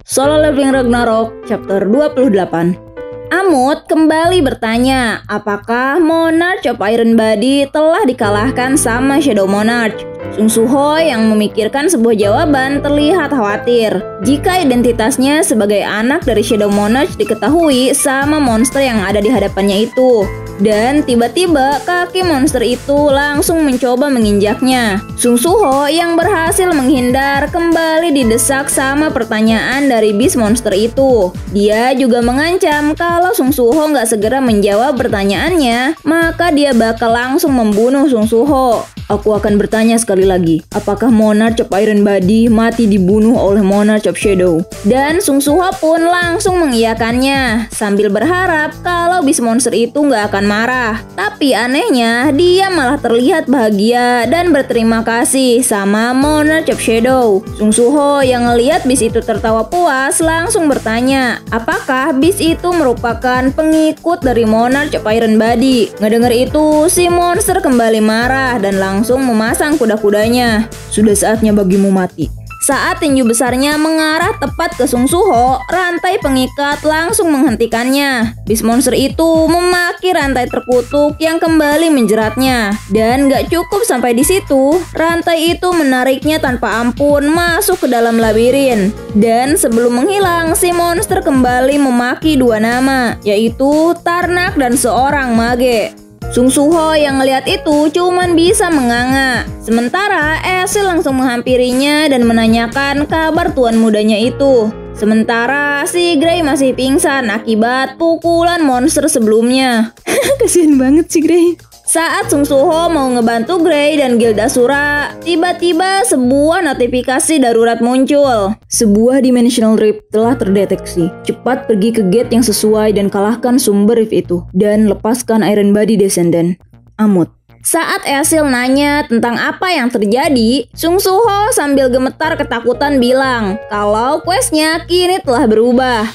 Solo Leveling Ragnarok Chapter 28. Amut kembali bertanya, apakah Monarch of Iron Body telah dikalahkan sama Shadow Monarch? Sung Soo-ho yang memikirkan sebuah jawaban terlihat khawatir jika identitasnya sebagai anak dari Shadow Monarch diketahui sama monster yang ada di hadapannya itu. Dan tiba-tiba kaki monster itu langsung mencoba menginjaknya. Sung Soo-ho yang berhasil menghindar kembali didesak sama pertanyaan dari beast monster itu. Dia juga mengancam kalau Sung Soo-ho nggak segera menjawab pertanyaannya, maka dia bakal langsung membunuh Sung Soo-ho. Aku akan bertanya sekali lagi, apakah Monarch of Iron Body mati dibunuh oleh Monarch of Shadow? Dan Sung Soo-ho pun langsung mengiyakannya, sambil berharap kalau beast monster itu nggak akan marah. Tapi anehnya, dia malah terlihat bahagia dan berterima kasih sama Monarch of Shadow. Sung Soo-ho yang ngelihat beast itu tertawa puas langsung bertanya, apakah beast itu merupakan pengikut dari Monarch of Iron Body? Ngedenger itu, si monster kembali marah dan langsung memasang kuda-kudanya. Sudah saatnya bagimu mati. Saat tinju besarnya mengarah tepat ke Sung Soo-ho, rantai pengikat langsung menghentikannya. Beast monster itu memaki rantai terkutuk yang kembali menjeratnya. Dan gak cukup sampai di situ, rantai itu menariknya tanpa ampun masuk ke dalam labirin. Dan sebelum menghilang, si monster kembali memaki dua nama, yaitu Tarnak dan seorang mage. Sung Soo-ho yang ngeliat itu cuman bisa menganga. Sementara Esil langsung menghampirinya dan menanyakan kabar tuan mudanya itu. Sementara si Grey masih pingsan akibat pukulan monster sebelumnya. Kasian banget si Grey. Saat Sung Soo-ho mau ngebantu Grey dan Gildasura, tiba-tiba sebuah notifikasi darurat muncul. Sebuah dimensional rift telah terdeteksi. Cepat pergi ke gate yang sesuai dan kalahkan sumber rift itu. Dan lepaskan Iron Body Descendant. Amut. Saat Esil nanya tentang apa yang terjadi, Sung Soo-ho sambil gemetar ketakutan bilang kalau questnya kini telah berubah.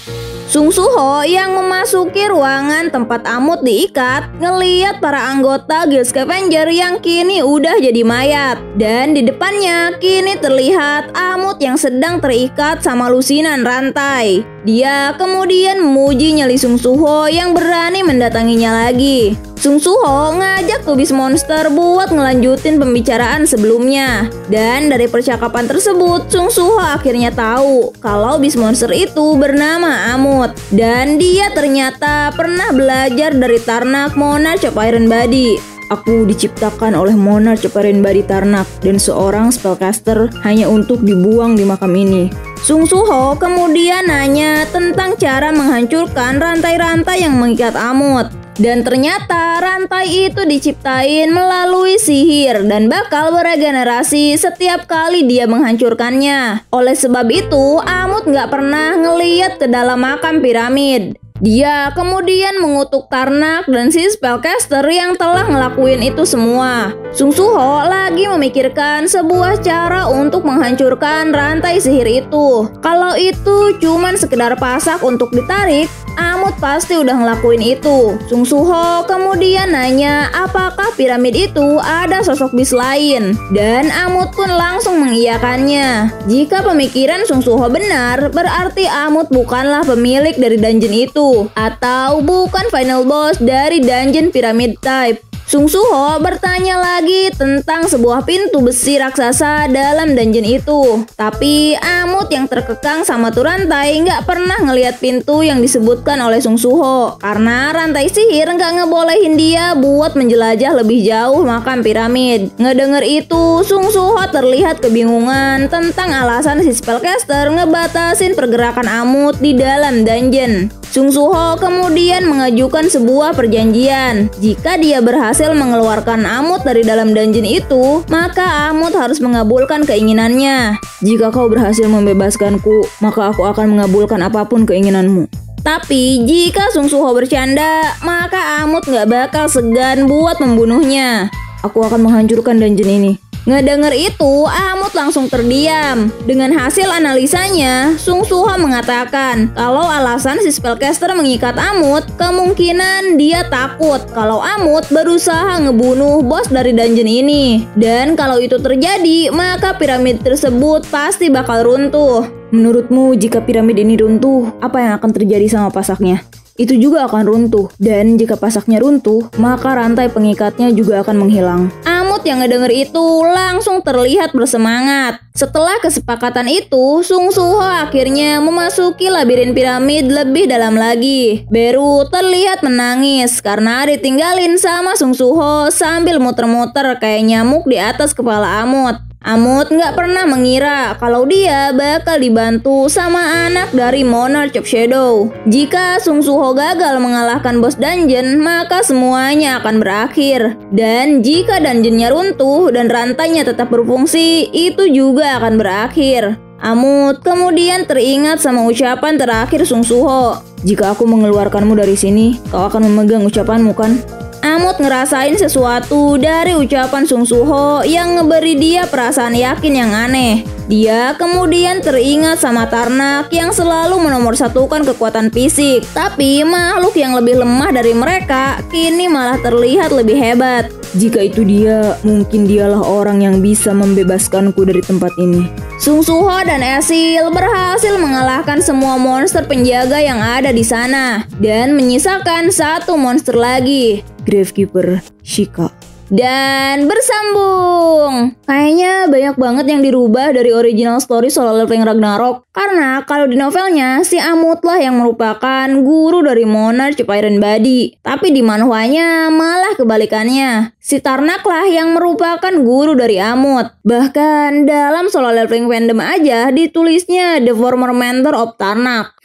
Sung Soo-ho yang memasuki ruangan tempat Amut diikat ngeliat para anggota Guild Scavenger yang kini udah jadi mayat. Dan di depannya kini terlihat Amut yang sedang terikat sama lusinan rantai. Dia kemudian memuji nyali Sung Soo-ho yang berani mendatanginya lagi. Sung Soo-ho ngajak beast monster buat ngelanjutin pembicaraan sebelumnya. Dan dari percakapan tersebut, Sung Soo-ho akhirnya tahu kalau beast monster itu bernama Amut. Dan dia ternyata pernah belajar dari Tarnak Monarch of Iron Body. Aku diciptakan oleh Monarch of Iron Body Tarnak dan seorang spellcaster hanya untuk dibuang di makam ini. Sung Soo-ho kemudian nanya tentang cara menghancurkan rantai-rantai yang mengikat Amut. Dan ternyata rantai itu diciptain melalui sihir dan bakal beregenerasi setiap kali dia menghancurkannya. Oleh sebab itu, Amut gak pernah ngeliat ke dalam makam piramid. Dia kemudian mengutuk Tarnak dan si spellcaster yang telah ngelakuin itu semua. Sung Soo-ho lagi memikirkan sebuah cara untuk menghancurkan rantai sihir itu. Kalau itu cuman sekedar pasak untuk ditarik, Amut pasti udah ngelakuin itu. Sung Soo-ho kemudian nanya apakah piramid itu ada sosok beast lain. Dan Amut pun langsung mengiyakannya. Jika pemikiran Sung Soo-ho benar, berarti Amut bukanlah pemilik dari dungeon itu. Atau bukan final boss dari dungeon pyramid type. Sung Soo-ho bertanya lagi tentang sebuah pintu besi raksasa dalam dungeon itu. Tapi Amut yang terkekang sama tuh rantai nggak pernah ngelihat pintu yang disebutkan oleh Sung Soo-ho. Karena rantai sihir nggak ngebolehin dia buat menjelajah lebih jauh makam piramid. Ngedenger itu, Sung Soo-ho terlihat kebingungan tentang alasan si spellcaster ngebatasin pergerakan Amut di dalam dungeon. Sung Soo-ho kemudian mengajukan sebuah perjanjian. Jika dia berhasil mengeluarkan Amut dari dalam dungeon itu, maka Amut harus mengabulkan keinginannya. Jika kau berhasil membebaskanku, maka aku akan mengabulkan apapun keinginanmu. Tapi jika Sung Soo-ho bercanda, maka Amut gak bakal segan buat membunuhnya. Aku akan menghancurkan dungeon ini. Ngedenger itu, Amut langsung terdiam. Dengan hasil analisanya, Sung Suho mengatakan kalau alasan si spellcaster mengikat Amut, kemungkinan dia takut kalau Amut berusaha ngebunuh bos dari dungeon ini. Dan kalau itu terjadi, maka piramid tersebut pasti bakal runtuh. Menurutmu jika piramid ini runtuh, apa yang akan terjadi sama pasaknya? Itu juga akan runtuh. Dan jika pasaknya runtuh, maka rantai pengikatnya juga akan menghilang. Amut yang ngedenger itu langsung terlihat bersemangat. Setelah kesepakatan itu, Sung Suho akhirnya memasuki labirin piramid lebih dalam lagi. Beru terlihat menangis karena ditinggalin sama Sung Suho sambil muter-muter kayak nyamuk di atas kepala Amut. Amut nggak pernah mengira kalau dia bakal dibantu sama anak dari Monarch of Shadow. Jika Sung Suho gagal mengalahkan bos dungeon, maka semuanya akan berakhir. Dan jika dungeonnya runtuh dan rantainya tetap berfungsi, itu juga akan berakhir. Amut kemudian teringat sama ucapan terakhir Sung Suho. Jika aku mengeluarkanmu dari sini, kau akan memegang ucapanmu kan? Amut ngerasain sesuatu dari ucapan Sung Suho yang ngeberi dia perasaan yakin yang aneh. Dia kemudian teringat sama Tarnak yang selalu menomorsatukan kekuatan fisik. Tapi makhluk yang lebih lemah dari mereka kini malah terlihat lebih hebat. Jika itu dia, mungkin dialah orang yang bisa membebaskanku dari tempat ini. Sung Suho dan Esil berhasil mengalahkan semua monster penjaga yang ada di sana dan menyisakan satu monster lagi, Gravekeeper Sheikah. Dan bersambung. Kayaknya banyak banget yang dirubah dari original story Solo Leveling Ragnarok. Karena kalau di novelnya si Amut lah yang merupakan guru dari Monarch of Iron Body. Tapi di manhwanya malah kebalikannya. Si Tarnak lah yang merupakan guru dari Amut. Bahkan dalam Solo Leveling fandom aja ditulisnya The Former Mentor of Tarnak.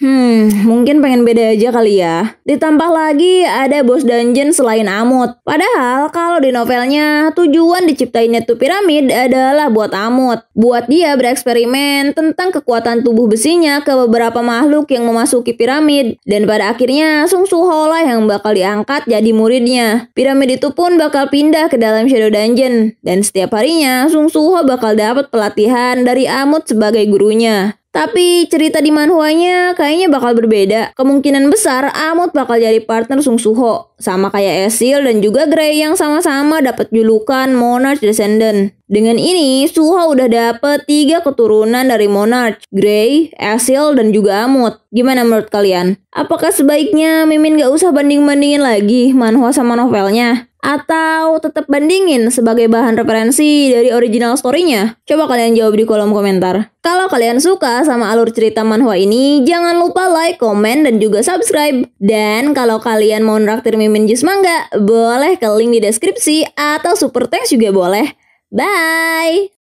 Mungkin pengen beda aja kali ya. Ditambah lagi ada bos dungeon selain Amut. Padahal kalau di novelnya tujuan diciptainnya tuh piramid adalah buat Amut. Buat dia bereksperimen tentang kekuatan tubuh besinya ke beberapa makhluk yang memasuki piramid. Dan pada akhirnya Sung Suho lah yang bakal diangkat jadi muridnya. Piramid itu pun bakal pindah ke dalam Shadow Dungeon. Dan setiap harinya Sung Suho bakal dapat pelatihan dari Amut sebagai gurunya. Tapi cerita di manhwanya kayaknya bakal berbeda. Kemungkinan besar Amut bakal jadi partner Sung Suho. Sama kayak Esil dan juga Grey yang sama-sama dapat julukan Monarch Descendant. Dengan ini, Suho udah dapet 3 keturunan dari Monarch. Grey, Esil, dan juga Amut. Gimana menurut kalian? Apakah sebaiknya Mimin gak usah banding-bandingin lagi manhwa sama novelnya? Atau tetap bandingin sebagai bahan referensi dari original story-nya? Coba kalian jawab di kolom komentar. Kalau kalian suka sama alur cerita manhwa ini, jangan lupa like, komen, dan juga subscribe. Dan kalau kalian mau nraktir Mimin Jus Mangga, boleh ke link di deskripsi atau super thanks juga boleh. Bye!